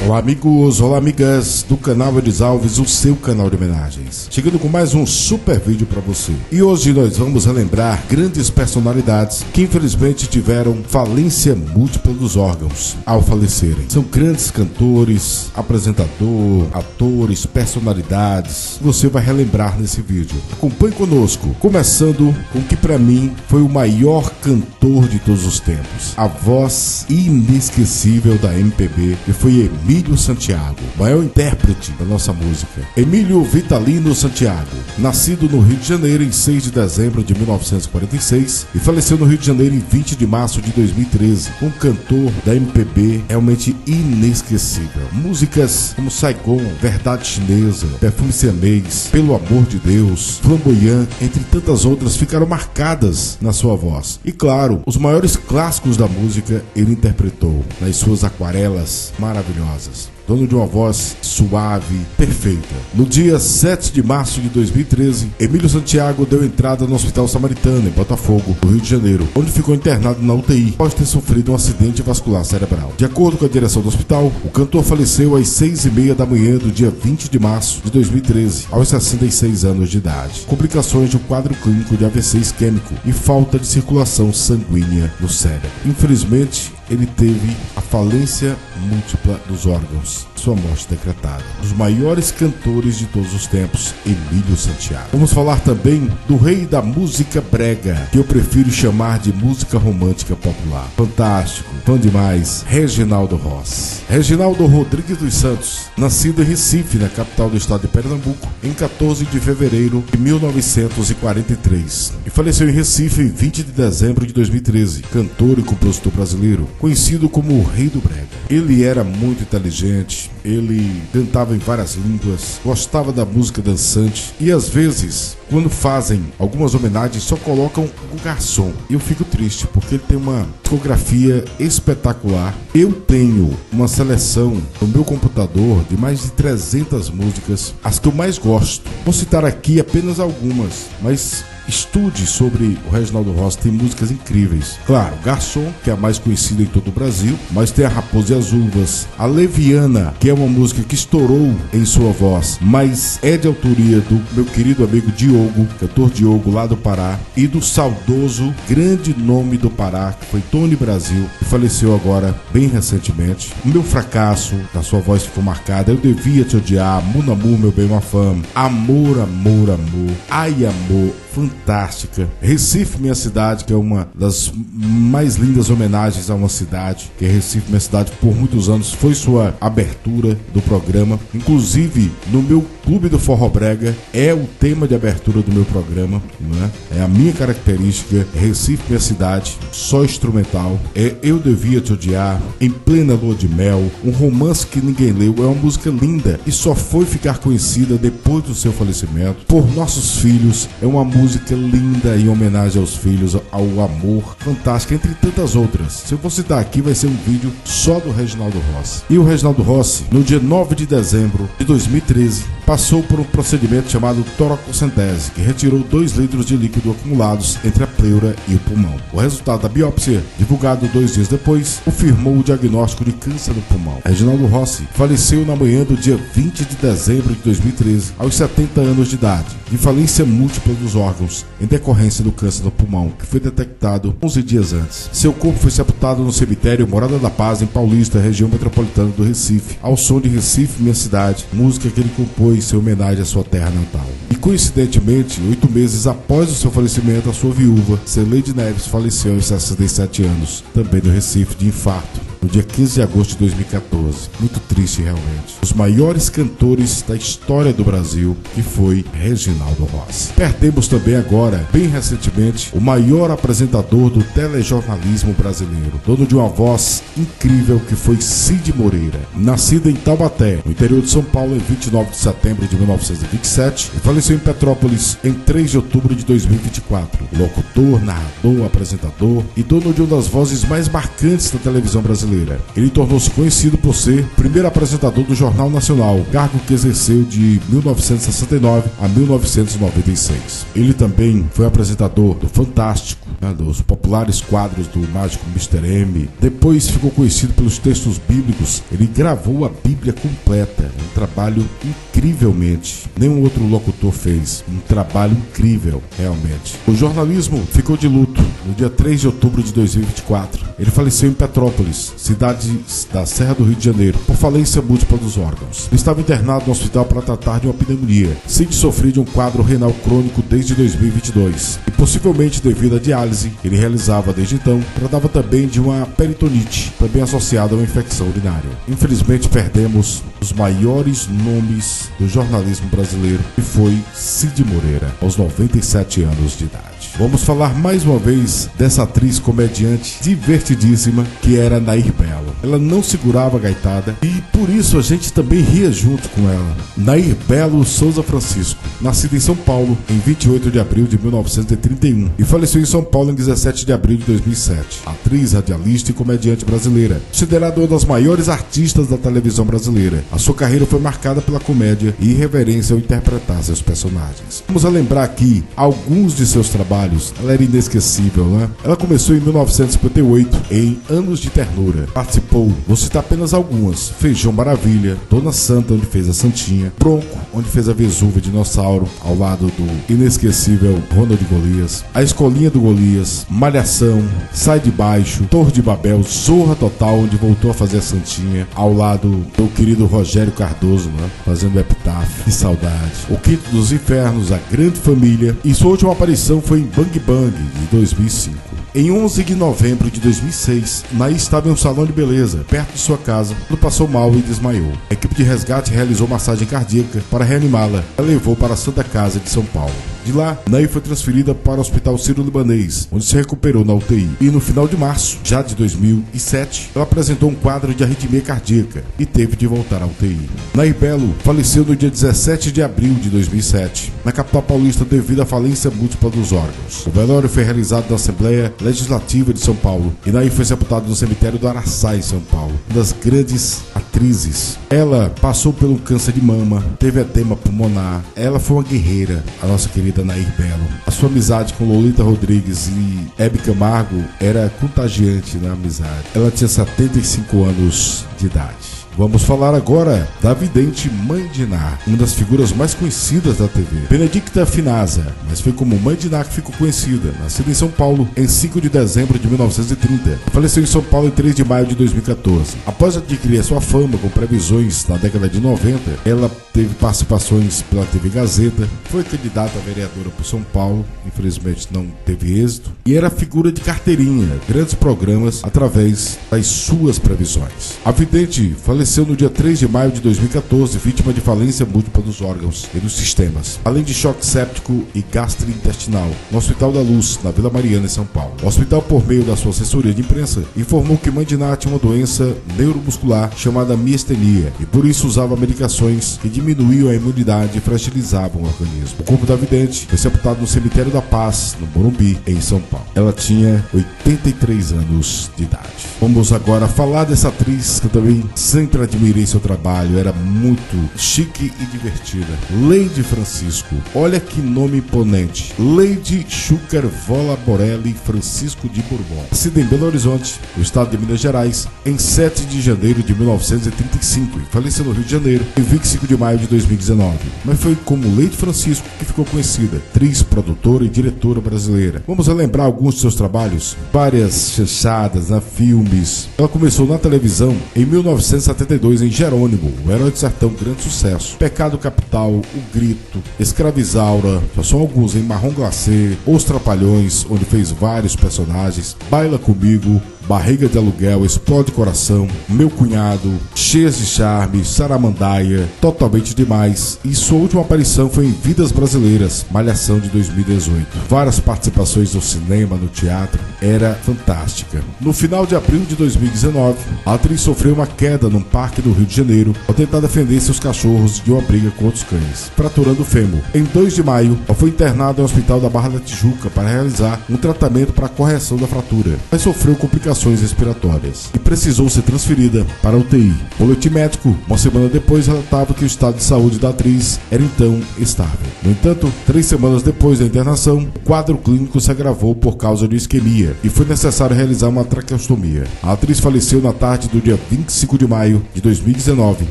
Olá amigos, olá amigas do canal Elis Alves, o seu canal de homenagens. Chegando com mais um super vídeo para você. E hoje nós vamos relembrar grandes personalidades que infelizmente tiveram falência múltipla dos órgãos ao falecerem. São grandes cantores, apresentador, atores, personalidades que você vai relembrar nesse vídeo. Acompanhe conosco, começando com o que para mim foi o maior cantor de todos os tempos. A voz inesquecível da MPB, que foi Emílio Santiago, maior intérprete da nossa música. Emílio Vitalino Santiago, nascido no Rio de Janeiro em 6 de dezembro de 1946 e faleceu no Rio de Janeiro em 20 de março de 2013, um cantor da MPB realmente inesquecível. Músicas como Saigon, Verdade Chinesa, Perfume Siamês, Pelo Amor de Deus, Flamboyant, entre tantas outras, ficaram marcadas na sua voz. E claro, os maiores clássicos da música ele interpretou nas suas aquarelas maravilhosas. Dono de uma voz suave, perfeita. No dia 7 de março de 2013, Emílio Santiago deu entrada no Hospital Samaritano, em Botafogo, no Rio de Janeiro, onde ficou internado na UTI após ter sofrido um acidente vascular cerebral. De acordo com a direção do hospital, o cantor faleceu às 6h30 da manhã do dia 20 de março de 2013, aos 66 anos de idade. Complicações de um quadro clínico de AVC isquêmico e falta de circulação sanguínea no cérebro. Infelizmente, ele teve a falência múltipla dos órgãos. Sua morte decretada. Um dos maiores cantores de todos os tempos, Emílio Santiago. Vamos falar também do rei da música brega, que eu prefiro chamar de música romântica popular. Fantástico, fã demais, Reginaldo Rossi. Reginaldo Rodrigues dos Santos, nascido em Recife, na capital do estado de Pernambuco, em 14 de fevereiro de 1943. E faleceu em Recife em 20 de dezembro de 2013. Cantor e compositor brasileiro, conhecido como o Rei do Brega. Ele era muito inteligente, ele cantava em várias línguas, gostava da música dançante e às vezes, quando fazem algumas homenagens, só colocam o garçom. E eu fico triste porque ele tem uma discografia espetacular. Eu tenho uma seleção no meu computador de mais de 300 músicas, as que eu mais gosto. Vou citar aqui apenas algumas, mas estude sobre o Reginaldo Rossi, tem músicas incríveis. Claro, Garçom, que é a mais conhecida em todo o Brasil, mas tem a Raposa e as Uvas, a Leviana, que é uma música que estourou em sua voz, mas é de autoria do meu querido amigo Diogo, cantor Diogo lá do Pará, e do saudoso grande nome do Pará, que foi Tony Brasil, que faleceu agora bem recentemente. O Meu Fracasso, da sua voz ficou marcada, Eu Devia Te Odiar, Mon Amour, Meu Bem, Uma Fama, Amor, Amor, Amor, Ai Amor, fantástica. Recife, Minha Cidade, que é uma das mais lindas homenagens a uma cidade, que é Recife, Minha Cidade, por muitos anos foi sua abertura do programa. Inclusive, no meu Clube do Forró Brega, é o tema de abertura do meu programa, né? É a minha característica, Recife, Minha Cidade, só instrumental. É Eu Devia Te Odiar, Em Plena Lua de Mel, Um Romance que Ninguém Leu. É uma música linda e só foi ficar conhecida depois do seu falecimento. Por Nossos Filhos, é uma música linda em homenagem aos filhos, ao amor, fantástica, entre tantas outras. Se eu for citar aqui, vai ser um vídeo só do Reginaldo Rossi. E o Reginaldo Rossi, no dia 9 de dezembro de 2013, passou por um procedimento chamado toracocentese, que retirou 2 litros de líquido acumulados entre a pleura e o pulmão. O resultado da biópsia, divulgado 2 dias depois, confirmou o diagnóstico de câncer do pulmão. Reginaldo Rossi faleceu na manhã do dia 20 de dezembro de 2013, aos 70 anos de idade, de falência múltipla dos órgãos, em decorrência do câncer do pulmão, que foi detectado 11 dias antes. Seu corpo foi sepultado no cemitério Morada da Paz, em Paulista, região metropolitana do Recife, ao som de Recife, Minha Cidade, música que ele compôs em homenagem à sua terra natal. E coincidentemente, 8 meses após o seu falecimento, a sua viúva, Celeide Neves, faleceu aos 67 anos, também do Recife, de infarto, no dia 15 de agosto de 2014. Muito triste, realmente. Os maiores cantores da história do Brasil, que foi Reginaldo Rossi. Perdemos também agora, bem recentemente, o maior apresentador do telejornalismo brasileiro, dono de uma voz incrível, que foi Cid Moreira. Nascido em Taubaté, no interior de São Paulo, em 29 de setembro de 1927, e faleceu em Petrópolis em 3 de outubro de 2024. Locutor, narrador, apresentador e dono de uma das vozes mais marcantes da televisão brasileira. brasileira. Ele tornou-se conhecido por ser o primeiro apresentador do Jornal Nacional, cargo que exerceu de 1969 a 1996. Ele também foi apresentador do Fantástico, dos populares quadros do mágico Mr. M. Depois ficou conhecido pelos textos bíblicos. Ele gravou a Bíblia completa, um trabalho incrivelmente. Nenhum outro locutor fez. Um trabalho incrível, realmente. O jornalismo ficou de luto no dia 3 de outubro de 2024. Ele faleceu em Petrópolis, cidade da Serra do Rio de Janeiro, por falência múltipla dos órgãos. Ele estava internado no hospital para tratar de uma pneumonia, sem que sofrer de um quadro renal crônico desde 2022. E possivelmente devido à diálise, ele realizava desde então, tratava também de uma peritonite, também associada a uma infecção urinária. Infelizmente perdemos os maiores nomes do jornalismo brasileiro, que foi Cid Moreira, aos 97 anos de idade. Vamos falar mais uma vez dessa atriz comediante divertidíssima que era Nair Belo. Ela não segurava a gaitada e por isso a gente também ria junto com ela. Nair Belo Souza Francisco, nascida em São Paulo em 28 de abril de 1931 e faleceu em São Paulo em 17 de abril de 2007. Atriz, radialista e comediante brasileira, considerada uma das maiores artistas da televisão brasileira. A sua carreira foi marcada pela comédia e irreverência ao interpretar seus personagens. Vamos lembrar aqui alguns de seus trabalhos. Ela era inesquecível, né? Ela começou em 1958 em Anos de Ternura. Participou, vou citar apenas algumas: Feijão Maravilha, Dona Santa, onde fez a Santinha, Bronco, onde fez a Vesúvia Dinossauro, ao lado do inesquecível Ronald Golias, A Escolinha do Golias, Malhação, Sai de Baixo, Torre de Babel, Zorra Total, onde voltou a fazer a Santinha, ao lado do querido Rogério Cardoso, né? Fazendo o Epitáfio. Que saudade. O Quinto dos Infernos, A Grande Família, e sua última aparição foi em Bang Bang, de 2005. Em 11 de novembro de 2006, Nair estava em um salão de beleza, perto de sua casa, quando passou mal e desmaiou. A equipe de resgate realizou massagem cardíaca para reanimá-la. Ela levou para a Santa Casa de São Paulo. De lá, Nair foi transferida para o Hospital Sírio-Libanês, onde se recuperou na UTI. E no final de março, já de 2007, ela apresentou um quadro de arritmia cardíaca e teve de voltar à UTI. Nair Belo faleceu no dia 17 de abril de 2007, na capital paulista, devido à falência múltipla dos órgãos. O velório foi realizado na Assembleia Legislativa de São Paulo e Nair foi sepultado no cemitério do Araçá, em São Paulo. Uma das grandes atrizes. Ela passou pelo câncer de mama, teve edema pulmonar. Ela foi uma guerreira, a nossa querida Nair Belo. A sua amizade com Lolita Rodrigues e Hebe Camargo era contagiante na amizade. Ela tinha 75 anos de idade. Vamos falar agora da vidente Mãe de Ná, uma das figuras mais conhecidas da TV. Benedicta Finazza, mas foi como Mãe de Ná que ficou conhecida. Nascida em São Paulo em 5 de dezembro de 1930, faleceu em São Paulo em 3 de maio de 2014. Após adquirir a sua fama com previsões na década de 90, ela teve participações pela TV Gazeta, foi candidata a vereadora por São Paulo, infelizmente não teve êxito, e era figura de carteirinha, grandes programas através das suas previsões. A vidente faleceu no dia 3 de maio de 2014, vítima de falência múltipla dos órgãos e dos sistemas, além de choque séptico e gastrointestinal, no Hospital da Luz, na Vila Mariana, em São Paulo. O hospital, por meio da sua assessoria de imprensa, informou que Mãe de Ná tinha uma doença neuromuscular chamada miastenia e por isso usava medicações que diminuíam a imunidade e fragilizavam o organismo. O corpo da vidente foi sepultado no Cemitério da Paz, no Morumbi, em São Paulo. Ela tinha 83 anos de idade. Vamos agora falar dessa atriz que eu também sempre admirei seu trabalho, era muito chique e divertida. Leide Francisco, olha que nome imponente. Leide Schucker Vola Borelli Francisco de Bourbon. Nascida em Belo Horizonte, no estado de Minas Gerais, em 7 de janeiro de 1935 e faleceu no Rio de Janeiro em 25 de maio de 2019. Mas foi como Leide Francisco que ficou conhecida, atriz, produtora e diretora brasileira. Vamos relembrar alguns de seus trabalhos, várias chanchadas, filmes. Ela começou na televisão em 1972 em Jerônimo, O Herói do Sertão, grande sucesso. Pecado Capital, O Grito, Escravizaura, só são alguns, em Marrom Glacê, Os Trapalhões, onde fez vários personagens, Baila Comigo, Barriga de Aluguel, Explode Coração, Meu Cunhado, Cheias de Charme, Saramandaia, Totalmente Demais, e sua última aparição foi em Vidas Brasileiras, Malhação de 2018. Várias participações no cinema, no teatro, era fantástica. No final de abril de 2019, a atriz sofreu uma queda num parque do Rio de Janeiro ao tentar defender seus cachorros de uma briga com outros cães, fraturando o fêmur. Em 2 de maio, ela foi internada no Hospital da Barra da Tijuca para realizar um tratamento para a correção da fratura, mas sofreu complicações respiratórias. E precisou ser transferida para a UTI. O boletim médico, uma semana depois, relatava que o estado de saúde da atriz era então estável. No entanto, 3 semanas depois da internação, o quadro clínico se agravou por causa de isquemia e foi necessário realizar uma traqueostomia. A atriz faleceu na tarde do dia 25 de maio de 2019,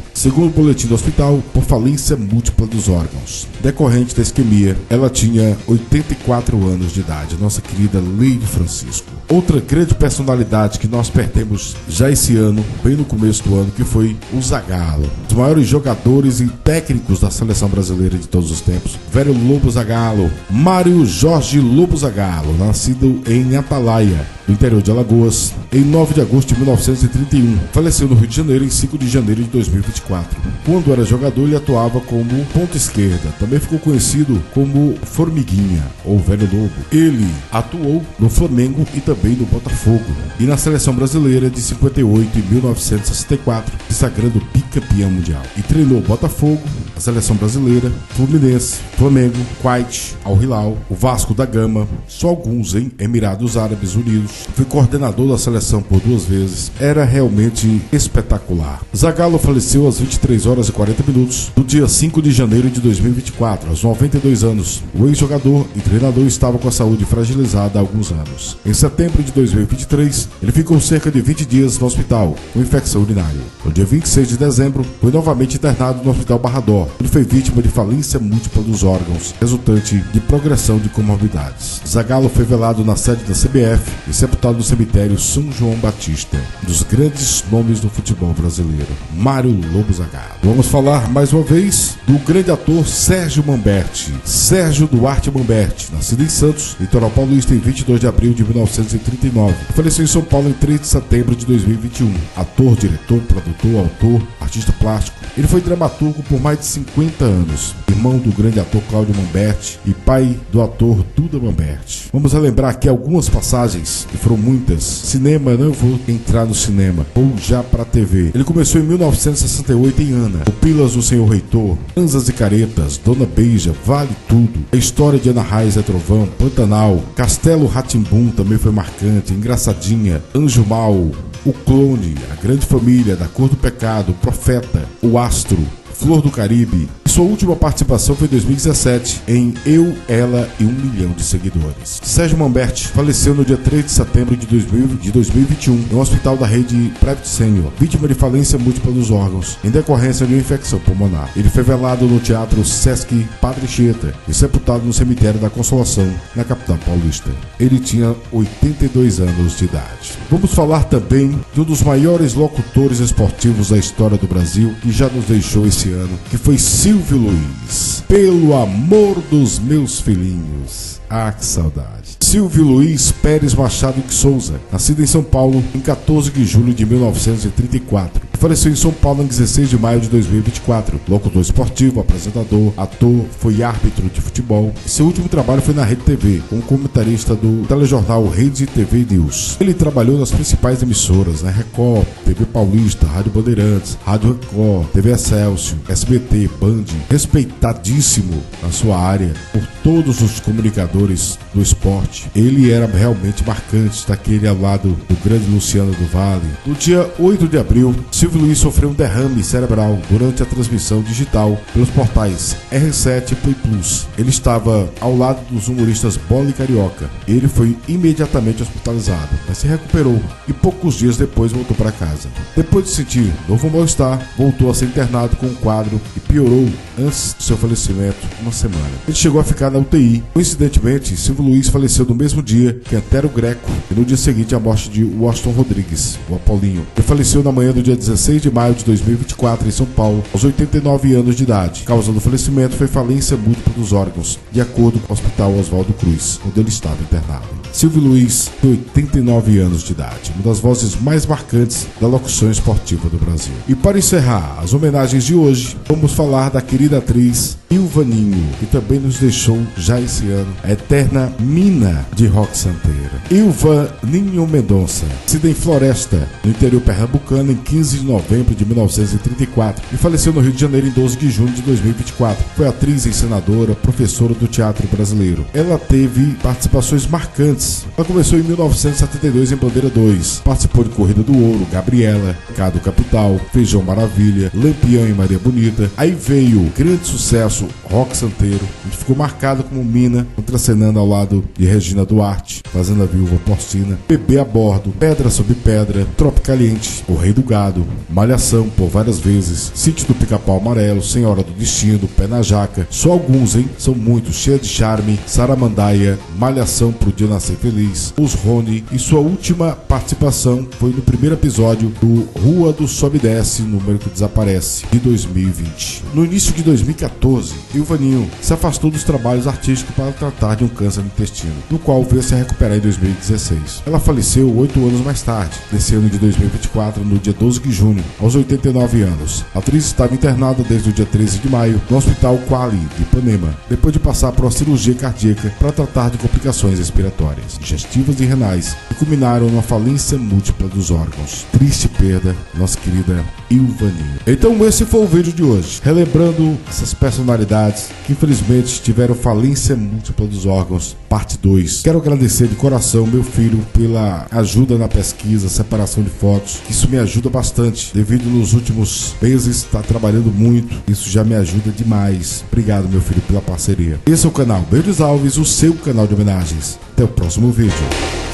segundo o boletim do hospital, por falência múltipla dos órgãos. Decorrente da isquemia, ela tinha 84 anos de idade, nossa querida Leide Francisco. Outra grande personalidade que nós perdemos já esse ano, bem no começo do ano, que foi o Zagallo. Um dos maiores jogadores e técnicos da seleção brasileira de todos os tempos, velho Lobo Zagallo, Mário Jorge Lobo Zagallo, nascido em Atalaia, no interior de Alagoas, em 9 de agosto de 1931. Faleceu no Rio de Janeiro em 5 de janeiro de 2024. Quando era jogador, ele atuava como ponta esquerda. Também ficou conhecido como Formiguinha, ou Velho Lobo. Ele atuou no Flamengo e também no Botafogo. E na seleção brasileira de 58 e 1964, se sagrando bicampeão mundial. E treinou o Botafogo, a seleção brasileira, Fluminense, Flamengo, Kuwait, Al Hilal, o Vasco da Gama, só alguns em Emirados Árabes Unidos. Foi coordenador da seleção por 2 vezes. Era realmente espetacular. Zagallo faleceu às 23 horas e 40 minutos no dia 5 de janeiro de 2024, aos 92 anos. O ex-jogador e treinador estava com a saúde fragilizada há alguns anos. Em setembro de 2023, ele ficou cerca de 20 dias no hospital com infecção urinária. No dia 26 de dezembro, foi novamente internado no Hospital Barradó. Ele foi vítima de falência múltipla dos órgãos, resultante de progressão de comorbidades. Zagallo foi velado na sede da CBF e sepultado no cemitério São João Batista, um dos grandes nomes do futebol brasileiro, Mário Lobo Zagallo. Vamos falar mais uma vez do grande ator Sérgio Manberti. Sérgio Duarte Manberti, nascido em Santos, litoral paulista, em 22 de abril de 1939. Faleceu em São Paulo em 3 de setembro de 2021. Ator, diretor, produtor, autor, artista plástico. Ele foi dramaturgo por mais de 50 anos, irmão do grande ator Cláudio Manberti e pai do ator Duda Manberti. Vamos relembrar aqui algumas passagens, que foram muitas. Cinema, não vou entrar no cinema, ou já para TV. Ele começou em 1968 em Ana, Pupilas do Senhor Reitor, Anzas e Caretas, Dona Beija, Vale Tudo, A História de Ana Raiz é Trovão, Pantanal, Castelo Rá-Tim-Bum também foi marcante, Engraçadinha, Anjo Mau, O Clone, A Grande Família, Da Cor do Pecado, Profeta, O Astro, Flor do Caribe. Sua última participação foi em 2017 em Eu, Ela e 1 milhão de seguidores. Sérgio Manberti faleceu no dia 3 de setembro de 2021 no hospital da rede Private Senior, vítima de falência múltipla dos órgãos em decorrência de uma infecção pulmonar. Ele foi velado no Teatro Sesc Padre Chieta e sepultado no cemitério da Consolação, na capital paulista. Ele tinha 82 anos de idade. Vamos falar também de um dos maiores locutores esportivos da história do Brasil, que já nos deixou esse ano, que foi Silvio Luiz. Pelo amor dos meus filhinhos. Ah, que saudade. Silvio Luiz Pérez Machado de Souza, nascido em São Paulo em 14 de julho de 1934. Faleceu em São Paulo em 16 de maio de 2024. Locutor esportivo, apresentador, ator, foi árbitro de futebol. Seu último trabalho foi na Rede TV, como comentarista do telejornal Rede TV News. Ele trabalhou nas principais emissoras, né? Record, TV Paulista, Rádio Bandeirantes, Rádio Record, TV Excelsior, SBT, Band. Respeitadíssimo na sua área por todos os comunicadores do esporte. Ele era realmente marcante, daquele ao lado do grande Luciano do Vale. No dia 8 de abril, Silvio Luiz sofreu um derrame cerebral durante a transmissão digital pelos portais R7 e Play Plus. Ele estava ao lado dos humoristas Bola e Carioca. Ele foi imediatamente hospitalizado, mas se recuperou e poucos dias depois voltou para casa. Depois de sentir novo mal-estar, voltou a ser internado com um quadro e piorou antes do seu falecimento, uma semana. Ele chegou a ficar na UTI. Coincidentemente, Silvio Luiz faleceu no mesmo dia que Antero Greco e no dia seguinte a morte de Washington Rodrigues, o Apolinho. Ele faleceu na manhã do dia 16 de maio de 2024 em São Paulo, aos 89 anos de idade. A causa do falecimento foi falência múltipla dos órgãos, de acordo com o Hospital Oswaldo Cruz, onde ele estava internado. Silvio Luiz tem 89 anos de idade, uma das vozes mais marcantes da locução esportiva do Brasil. E para encerrar as homenagens de hoje, vamos falar da querida atriz Ilva Ninho, que também nos deixou já esse ano, a eterna mina de rock santeiro. Ilva Ninho Mendonça, nascida em Floresta, no interior pernambucano, em 15 de novembro de 1934 e faleceu no Rio de Janeiro em 12 de junho de 2024. Foi atriz, encenadora, professora do teatro brasileiro. Ela teve participações marcantes. Ela começou em 1972 em Bandeira 2. Participou de Corrida do Ouro, Gabriela, Cado Capital, Feijão Maravilha, Lampião e Maria Bonita. Aí veio o grande sucesso Rock Santeiro, onde ficou marcado como Mina, contracenando ao lado de Regina Duarte, fazendo a Viúva Porcina, Bebê a Bordo, Pedra sobre Pedra, Tropicaliente, O Rei do Gado, Malhação por várias vezes, Sítio do Pica-Pau Amarelo, Senhora do Destino, Pé na Jaca. Só alguns, hein? São muitos. Cheia de Charme, Saramandaia, Malhação pro Dia Nascer Feliz, Os Rony, e sua última participação foi no primeiro episódio do Rua do Sobe e Desce, Número que Desaparece, de 2020. No início de 2014, Ilvaninho se afastou dos trabalhos artísticos para tratar de um câncer no intestino, do qual veio se recuperar em 2016. Ela faleceu 8 anos mais tarde, nesse ano de 2024, no dia 12 de junho, aos 89 anos. A atriz estava internada desde o dia 13 de maio no Hospital Quali de Ipanema, depois de passar por uma cirurgia cardíaca para tratar de complicações respiratórias, digestivas e renais, que culminaram numa falência múltipla dos órgãos. Triste perda, nossa querida Ilvaninho. Então esse foi o vídeo de hoje, relembrando essas personalidades que infelizmente tiveram falência múltipla dos órgãos, parte 2. Quero agradecer de coração meu filho pela ajuda na pesquisa, separação de fotos. Isso me ajuda bastante, devido nos últimos meses estar trabalhando muito. Isso já me ajuda demais. Obrigado, meu filho, pela parceria. Esse é o canal Beijos Alves, o seu canal de homenagens. Até o próximo vídeo.